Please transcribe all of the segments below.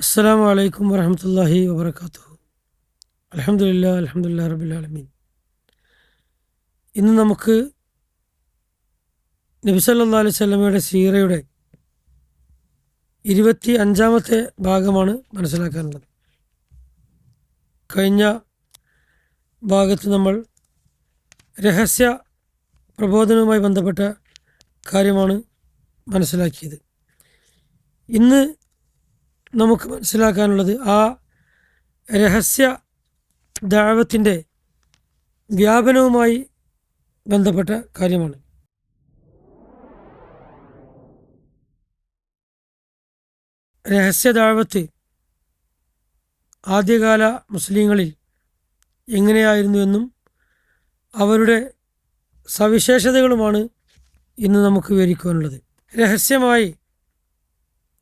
അസ്സലാമു അലൈക്കും വറഹ്മത്തുള്ളാഹി വബറകാതുഹു. അൽഹംദുലില്ലാഹി റബ്ബിൽ ആലമീൻ. ഇന്ന് നമുക്ക് നബി സല്ലല്ലാഹു അലൈഹി വസല്ലമയുടെ സീറയുടെ 25-ാമത്തെ ഭാഗമാണ് മനസ്സിലാക്കാനുള്ളത്. കഴിഞ്ഞ ഭാഗത്ത് നമ്മൾ രഹസ്യ പ്രബോധനവുമായി ബന്ധപ്പെട്ട കാര്യമാണ് മനസ്സിലാക്കിയത്. ഇന്ന് നമുക്ക് മനസ്സിലാക്കാനുള്ളത് ആ രഹസ്യ ദഅവത്തിൻ്റെ വ്യാപനവുമായി ബന്ധപ്പെട്ട കാര്യമാണ്. രഹസ്യ ദഅവത്ത് ആദ്യകാല മുസ്ലിങ്ങളിൽ എങ്ങനെയായിരുന്നു എന്നും അവരുടെ സവിശേഷതകളുമാണ് ഇന്ന് നമുക്ക് വിവരിക്കാനുള്ളത്. രഹസ്യമായി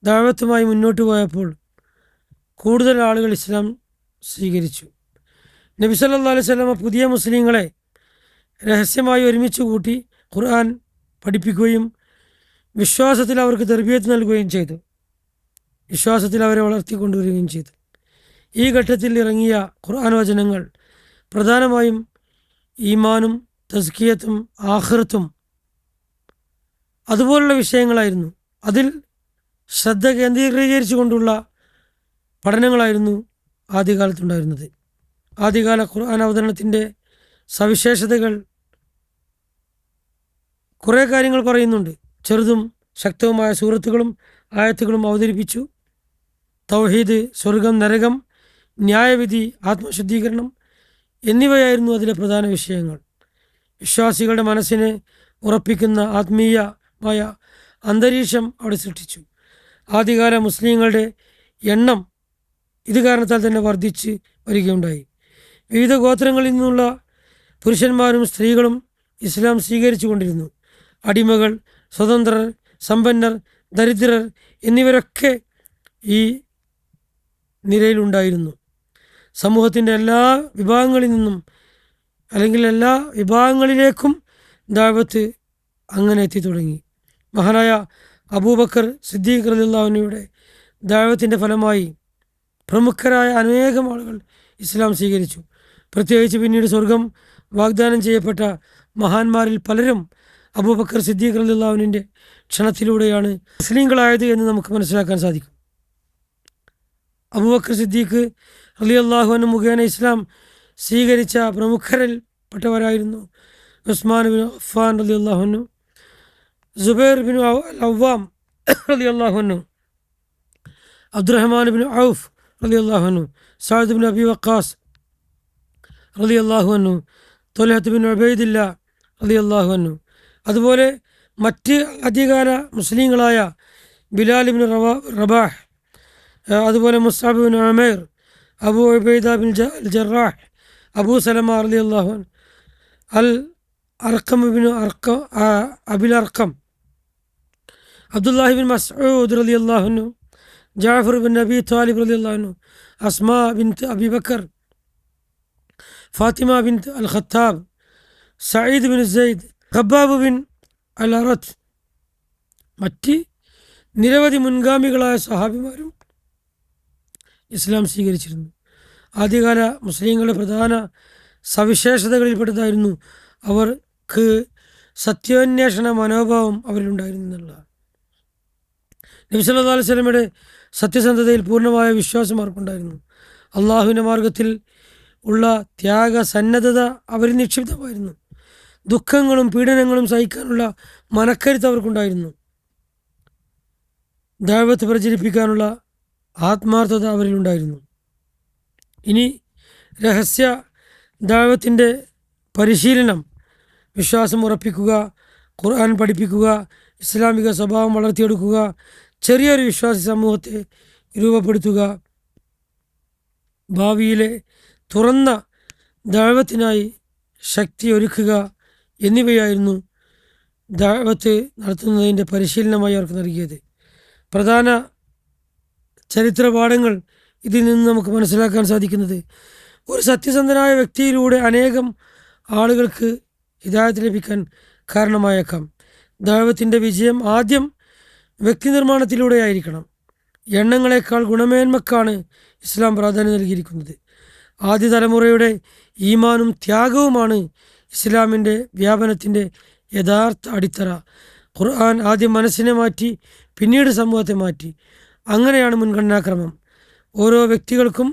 ദഅവത്തുമായി മുന്നോട്ട് പോയപ്പോൾ കൂടുതൽ ആളുകൾ ഇസ്ലാം സ്വീകരിച്ചു. നബി സല്ലല്ലാഹു അലൈഹി വസല്ലമ പുതിയ മുസ്ലിങ്ങളെ രഹസ്യമായി ഒരുമിച്ച് കൂട്ടി ഖുർആൻ പഠിപ്പിക്കുകയും വിശ്വാസത്തിൽ അവർക്ക് തർബിയത്ത് നൽകുകയും ചെയ്തു. വിശ്വാസത്തിൽ അവരെ വളർത്തിക്കൊണ്ടുവരികയും ചെയ്തു. ഈ ഘട്ടത്തിൽ ഇറങ്ങിയ ഖുർആൻ വചനങ്ങൾ പ്രധാനമായും ഈമാനും തസ്കിയത്തും ആഖിറത്തും അതുപോലുള്ള വിഷയങ്ങളായിരുന്നു. അതിൽ ശ്രദ്ധ കേന്ദ്രീകരിച്ചുകൊണ്ടുള്ള പഠനങ്ങളായിരുന്നു ആദ്യകാലത്തുണ്ടായിരുന്നത്. ആദ്യകാല ഖുർആൻ അവതരണത്തിൻ്റെ സവിശേഷതകൾ കുറേ കാര്യങ്ങൾ പറയുന്നുണ്ട്. ചെറുതും ശക്തവുമായ സൂറത്തുകളും ആയത്തുകളും അവതരിപ്പിച്ചു. തൗഹീദ്, സ്വർഗം, നരകം, ന്യായവിധി, ആത്മശുദ്ധീകരണം എന്നിവയായിരുന്നു അതിലെ പ്രധാന വിഷയങ്ങൾ. വിശ്വാസികളുടെ മനസ്സിനെ ഉറപ്പിക്കുന്ന ആത്മീയമായ അന്തരീക്ഷം അവിടെ സൃഷ്ടിച്ചു. ആദ്യകാല മുസ്ലിങ്ങളുടെ എണ്ണം ഇത് കാരണത്താൽ തന്നെ വർദ്ധിച്ച് വരികയുണ്ടായി. വിവിധ ഗോത്രങ്ങളിൽ നിന്നുള്ള പുരുഷന്മാരും സ്ത്രീകളും ഇസ്ലാം സ്വീകരിച്ചു കൊണ്ടിരുന്നു. അടിമകൾ, സ്വതന്ത്രർ, സമ്പന്നർ, ദരിദ്രർ എന്നിവരൊക്കെ ഈ നിരയിലുണ്ടായിരുന്നു. സമൂഹത്തിൻ്റെ എല്ലാ വിഭാഗങ്ങളിൽ നിന്നും അല്ലെങ്കിൽ എല്ലാ വിഭാഗങ്ങളിലേക്കും ദഅവത്ത് അങ്ങനെ എത്തി തുടങ്ങി. മഹാനായ അബൂബക്കർ സിദ്ദീഖ് റളിയല്ലാഹു അൻഹുവിന്റെ ദഅവത്തിൻ്റെ ഫലമായി പ്രമുഖരായ അനേകം ആളുകൾ ഇസ്ലാം സ്വീകരിച്ചു. പ്രത്യേകിച്ച് പിന്നീട് സ്വർഗം വാഗ്ദാനം ചെയ്യപ്പെട്ട മഹാന്മാരിൽ പലരും അബൂബക്കർ സിദ്ദീഖ് റളിയല്ലാഹു അൻഹുവിന്റെ ക്ഷണത്തിലൂടെയാണ് മുസ്ലിങ്ങളായത് എന്ന് നമുക്ക് മനസ്സിലാക്കാൻ സാധിക്കും. അബൂബക്കർ സിദ്ദീഖ് റളിയല്ലാഹു അൻഹു മുഖേന ഇസ്ലാം സ്വീകരിച്ച പ്രമുഖരിൽ പെട്ടവരായിരുന്നു ഉസ്മാൻ ബിൻ അഫ്ഫാൻ റളിയല്ലാഹു അൻഹു, സുബൈർ ബിൻ അവ്വാം റളിയല്ലാഹു അൻഹു, അബ്ദുറഹ്മാൻ ബിൻ ഔഫ് റളിയല്ലാഹു അൻഹു, സഅദ് ബിൻ അബി വഖാസ് റളിയല്ലാഹു അൻഹു, ത്വൽഹത്ത് ബിൻ ഉബൈദില്ല റളിയല്ലാഹു അൻഹു. അതുപോലെ മറ്റ് ആദ്യകാല മുസ്ലിങ്ങളായ ബിലാൽ ബിൻ റബാഹ്, അതുപോലെ Musab bin Umair, Abu Ubaidah bin Jarrah, Abu Salama റളിയല്ലാഹു അൻഹു, al Arqam bin Abil Arqam, Abdullah bin Masud റളിയല്ലാഹു അൻഹു, ജാഫർ ബിൻ അബി ത്വാലിബ് റളിയല്ലാഹു അൻഹു, Asma bint Abi Bakr, Fatima bint al Khattab, Said bin Zaid, Khabbab bin al Aratt, മറ്റ് നിരവധി മുൻഗാമികളായ സഹാബിമാരും ഇസ്ലാം സ്വീകരിച്ചിരുന്നു. ആദ്യകാല മുസ്ലിങ്ങളുടെ പ്രധാന സവിശേഷതകളിൽപ്പെട്ടതായിരുന്നു അവർക്ക് സത്യാന്വേഷണ മനോഭാവം അവരിലുണ്ടായിരുന്നു എന്നുള്ളതാണ്. നബി സല്ലല്ലാഹു അലൈഹി വസല്ലമയുടെ സത്യസന്ധതയിൽ പൂർണ്ണമായ വിശ്വാസം അവർക്കുണ്ടായിരുന്നു. അള്ളാഹുവിൻ്റെ മാർഗത്തിൽ ഉള്ള ത്യാഗസന്നദ്ധത അവരിൽ നിക്ഷിപ്തമായിരുന്നു. ദുഃഖങ്ങളും പീഡനങ്ങളും സഹിക്കാനുള്ള മനക്കരുത്ത് അവർക്കുണ്ടായിരുന്നു. ദഅവത്ത് പ്രചരിപ്പിക്കാനുള്ള ആത്മാർത്ഥത അവരിലുണ്ടായിരുന്നു. ഇനി രഹസ്യ ദഅവത്തിൻ്റെ പരിശീലനം, വിശ്വാസം ഉറപ്പിക്കുക, ഖുർആൻ പഠിപ്പിക്കുക, ഇസ്ലാമിക സ്വഭാവം വളർത്തിയെടുക്കുക, ചെറിയൊരു വിശ്വാസി സമൂഹത്തെ രൂപപ്പെടുത്തുക, ഭാവിയിലെ തുറന്ന ദഅവത്തിനായി ശക്തി ഒരുക്കുക എന്നിവയായിരുന്നു ദഅവത്ത് നടത്തുന്നതിൻ്റെ പരിശീലനമായി അവർക്ക് നൽകിയത്. പ്രധാന ചരിത്ര പാഠങ്ങൾ ഇതിൽ നിന്ന് നമുക്ക് മനസ്സിലാക്കാൻ സാധിക്കുന്നത്, ഒരു സത്യസന്ധനായ വ്യക്തിയിലൂടെ അനേകം ആളുകൾക്ക് ഹിദായത്ത് ലഭിക്കാൻ കാരണമായേക്കാം. ദഅവത്തിൻ്റെ വിജയം ആദ്യം വ്യക്തി നിർമ്മാണത്തിലൂടെയായിരിക്കണം. എണ്ണങ്ങളെക്കാൾ ഗുണമേന്മക്കാണ് ഇസ്ലാം പ്രാധാന്യം നൽകിയിരിക്കുന്നത്. ആദ്യ തലമുറയുടെ ഈമാനും ത്യാഗവുമാണ് ഇസ്ലാമിൻ്റെ വ്യാപനത്തിൻ്റെ യഥാർത്ഥ അടിത്തറ. ഖുർആൻ ആദ്യം മനസ്സിനെ മാറ്റി, പിന്നീട് സമൂഹത്തെ മാറ്റി. അങ്ങനെയാണ് മുൻഗണനാക്രമം. ഓരോ വ്യക്തികൾക്കും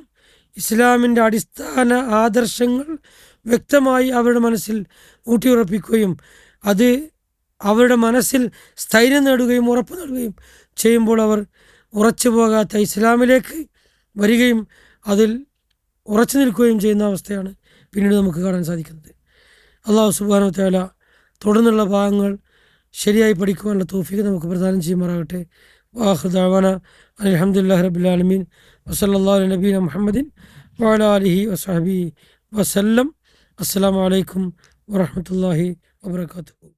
ഇസ്ലാമിൻ്റെ അടിസ്ഥാന ആദർശങ്ങൾ വ്യക്തമായി അവരുടെ മനസ്സിൽ ഊട്ടിയുറപ്പിക്കുകയും അത് അവരുടെ മനസ്സിൽ സ്ഥൈര്യം നേടുകയും ഉറപ്പ് നേടുകയും ചെയ്യുമ്പോൾ അവർ ഉറച്ചു പോകാത്ത ഇസ്ലാമിലേക്ക് വരികയും അതിൽ ഉറച്ചു നിൽക്കുകയും ചെയ്യുന്ന അവസ്ഥയാണ് പിന്നീട് നമുക്ക് കാണാൻ സാധിക്കുന്നത്. അല്ലാഹു സുബ്ഹാനഹു വ തആല തുടർന്നുള്ള ഭാഗങ്ങൾ ശരിയായി പഠിക്കുവാനുള്ള തൗഫീഖ് നമുക്ക് പ്രദാനം ചെയ്യുമാറാകട്ടെ. വാഖിറു ദഅവാന അൽഹംദുലില്ലാഹി റബ്ബിൽ ആലമീൻ വസല്ലല്ലാഹു അലാ നബിയിന മുഹമ്മദിൻ വഅലാ ആലിഹി വസഹ്ബിഹി വസല്ലം. അസ്സലാമു അലൈക്കും വറഹ്മത്തുള്ളാഹി വബറകാതുഹു.